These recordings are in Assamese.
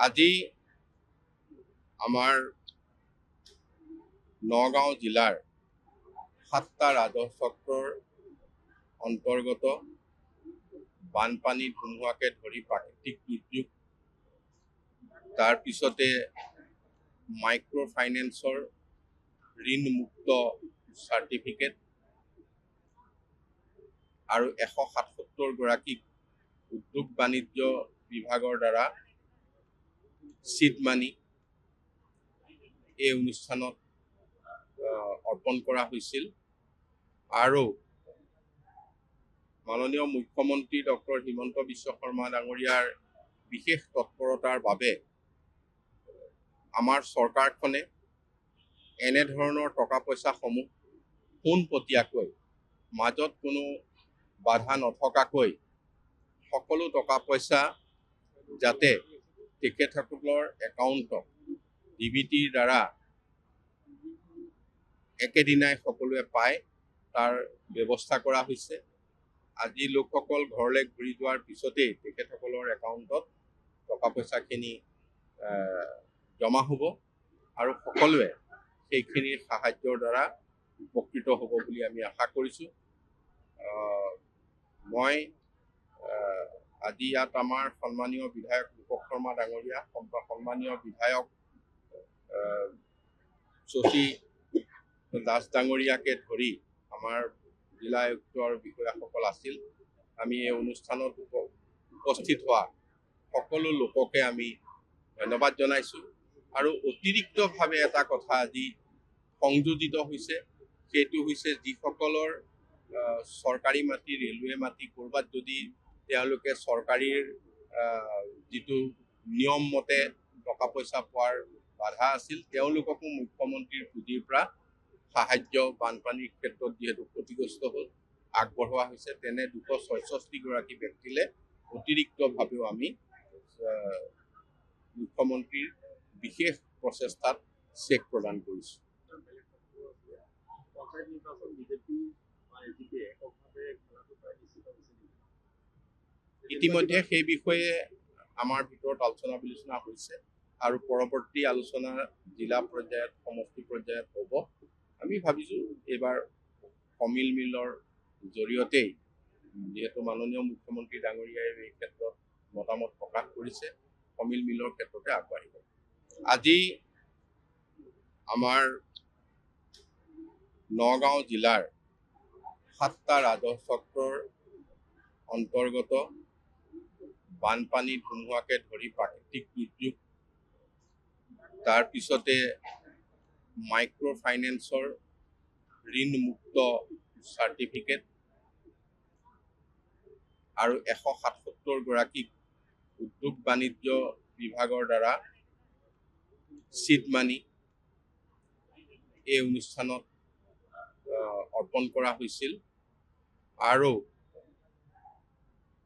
আজি আমাৰ নগাঁও জিলাৰ 7টা ৰাজহ চক্ৰৰ অন্তৰ্গত বানপানী ধুমুহাকে ধৰি প্ৰাকৃতিক দুৰ্যোগ, তাৰ পিছতে মাইক্ৰ' ফাইনেন্সৰ ঋণমুক্ত চাৰ্টিফিকেট আৰু 177 গৰাকীক উদ্যোগ বাণিজ্য বিভাগৰ দ্বাৰা চিড মানি এই অনুষ্ঠানত অৰ্পণ কৰা হৈছিল। আৰু মাননীয় মুখ্যমন্ত্ৰী ডক্টৰ হিমন্ত বিশ্ব শৰ্মা ডাঙৰীয়াৰ বিশেষ তৎপৰতাৰ বাবে আমাৰ চৰকাৰখনে এনেধৰণৰ টকা পইচাসমূহ পোনপটীয়াকৈ মাজত কোনো বাধা নথকাকৈ সকলো টকা পইচা যাতে তেখেতসকলৰ একাউণ্টত DBTৰ দ্বাৰা একেদিনাই সকলোৱে পায় তাৰ ব্যৱস্থা কৰা হৈছে। আজি লোকসকল ঘৰলৈ ঘূৰি যোৱাৰ পিছতেই তেখেতসকলৰ একাউণ্টত টকা পইচাখিনি জমা হ'ব আৰু সকলোৱে সেইখিনিৰ সাহায্যৰ দ্বাৰা উপকৃত হ'ব বুলি আমি আশা কৰিছোঁ। মই আজি ইয়াত আমাৰ সন্মানীয় বিধায়ক ৰূপক শৰ্মা ডাঙৰীয়া, সন্মানীয় বিধায়ক শশী দাস ডাঙৰীয়াকে ধৰি আমাৰ জিলা আয়ুক্ত আৰু বিষয়াসকল আছিল। আমি এই অনুষ্ঠানত উপস্থিত হোৱা সকলো লোককে আমি ধন্যবাদ জনাইছোঁ। আৰু অতিৰিক্তভাৱে এটা কথা আজি সংযোজিত হৈছে, সেইটো হৈছে যিসকলৰ চৰকাৰী মাটি, ৰেলৱে মাটি ক'ৰবাত যদি তেওঁলোকে চৰকাৰীৰ যিটো নিয়ম মতে টকা পইচা পোৱাৰ বাধা আছিল, তেওঁলোককো মুখ্যমন্ত্ৰীৰ পুঁজিৰ পৰা সাহায্য বানপানীৰ ক্ষেত্ৰত যিহেতু ক্ষতিগ্ৰস্ত হ'ল আগবঢ়োৱা হৈছে। তেনে 266 গৰাকী ব্যক্তিলে অতিৰিক্তভাৱেও আমি মুখ্যমন্ত্ৰীৰ বিশেষ প্ৰচেষ্টাত চেক প্ৰদান কৰিছোঁ। ইতিমধ্যে সেই বিষয়ে আমাৰ ভিতৰত আলোচনা বিলোচনা হৈছে আৰু পৰৱৰ্তী আলোচনা জিলা পৰ্যায়ত, সমষ্টি পৰ্যায়ত হ'ব। আমি ভাবিছোঁ এইবাৰ সমিল মিলৰ জৰিয়তেই, যিহেতু মাননীয় মুখ্যমন্ত্ৰী ডাঙৰীয়াই এই ক্ষেত্ৰত মতামত প্ৰকাশ কৰিছে, সমিল মিলৰ ক্ষেত্ৰতে আগবাঢ়িব। আজি আমাৰ নগাঁও জিলাৰ 7টা ৰাজহ চক্ৰৰ অন্তৰ্গত বানপানী ধুমুহাকে ধৰি প্ৰাকৃতিক দুৰ্যোগ, তাৰ পিছতে মাইক্ৰ' ফাইনেন্সৰ ঋণমুক্ত চাৰ্টিফিকেট আৰু 177 গৰাকীক উদ্যোগ বাণিজ্য বিভাগৰ দ্বাৰা চিড মানি এই অনুষ্ঠানত অৰ্পণ কৰা হৈছিল। আৰু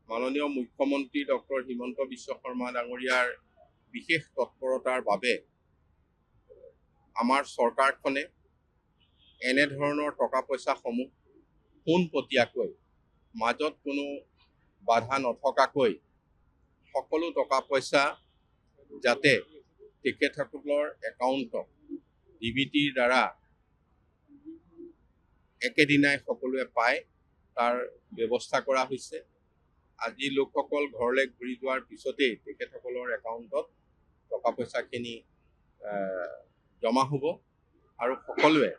মাননীয় মুখ্যমন্ত্ৰী ডক্টৰ হিমন্ত বিশ্ব শৰ্মা ডাঙৰীয়াৰ বিশেষ তৎপৰতাৰ বাবে আমাৰ চৰকাৰখনে এনেধৰণৰ টকা পইচাসমূহ পোনপটীয়াকৈ মাজত কোনো বাধা নথকাকৈ সকলো টকা পইচা যাতে তেখেতসকলৰ একাউণ্টত DBTৰ দ্বাৰা একেদিনাই সকলোৱে পায় তাৰ ব্যৱস্থা কৰা হৈছে। আজি লোকসকল ঘৰলৈ ঘূৰি যোৱাৰ পিছতেই তেখেতসকলৰ একাউণ্টত টকা পইচাখিনি জমা হ'ব আৰু সকলোৱে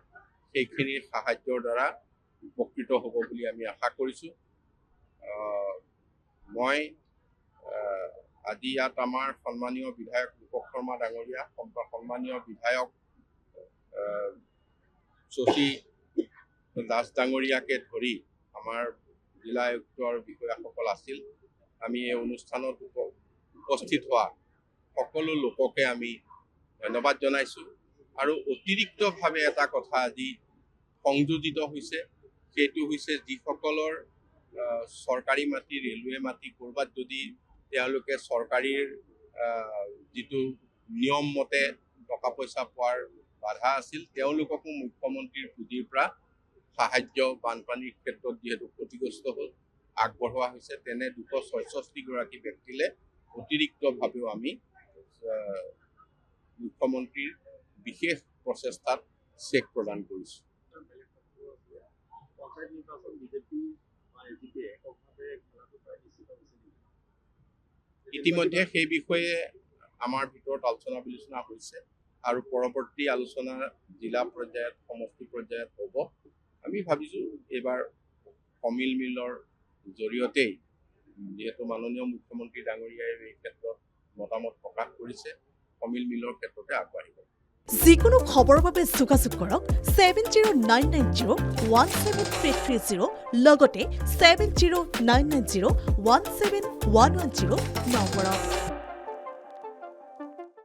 সেইখিনিৰ সাহায্যৰ দ্বাৰা উপকৃত হ'ব বুলি আমি আশা কৰিছোঁ। মই আজি ইয়াত আমাৰ সন্মানীয় বিধায়ক ৰূপক শৰ্মা ডাঙৰীয়া, সন্মানীয় বিধায়ক শশী দাস ডাঙৰীয়াকে ধৰি আমাৰ জিলা আয়ুক্ত আৰু বিষয়াসকল আছিল। আমি এই অনুষ্ঠানত উপস্থিত হোৱা সকলো লোককে আমি ধন্যবাদ জনাইছোঁ। আৰু অতিৰিক্তভাৱে এটা কথা আজি সংযোজিত হৈছে, সেইটো হৈছে যিসকলৰ চৰকাৰী মাটি, ৰেলৱে মাটি ক'ৰবাত যদি তেওঁলোকে চৰকাৰীৰ যিটো নিয়ম মতে টকা পইচা পোৱাৰ বাধা আছিল, তেওঁলোককো মুখ্যমন্ত্ৰীৰ পুঁজিৰ পৰা সাহায্য বানপানীৰ ক্ষেত্ৰত যিহেতু ক্ষতিগ্ৰস্ত হ'ল আগবঢ়োৱা হৈছে। তেনে 266 গৰাকী ব্যক্তিলে অতিৰিক্তভাৱেও আমি মুখ্যমন্ত্ৰীৰ বিশেষ প্ৰচেষ্টাত চেক প্ৰদান কৰিছোঁ। ইতিমধ্যে সেই বিষয়ে আমাৰ ভিতৰত আলোচনা বিলোচনা হৈছে আৰু পৰৱৰ্তী আলোচনা জিলা পৰ্যায়ত সমষ্টি পৰ্যায়ত হ'ব। আমি ভাবিছোঁ এইবাৰ সমিল মিলৰ জৰিয়তেই যিহেতু মাননীয় মুখ্যমন্ত্ৰী ডাঙৰীয়াই এই ক্ষেত্ৰত মতামত প্ৰকাশ কৰিছে, সমিল মিলৰ ক্ষেত্ৰতে আগবাঢ়িব। যিকোনো খবৰৰ বাবে যোগাযোগ কৰক 7099017330 লগতে 7099017110 নম্বৰত।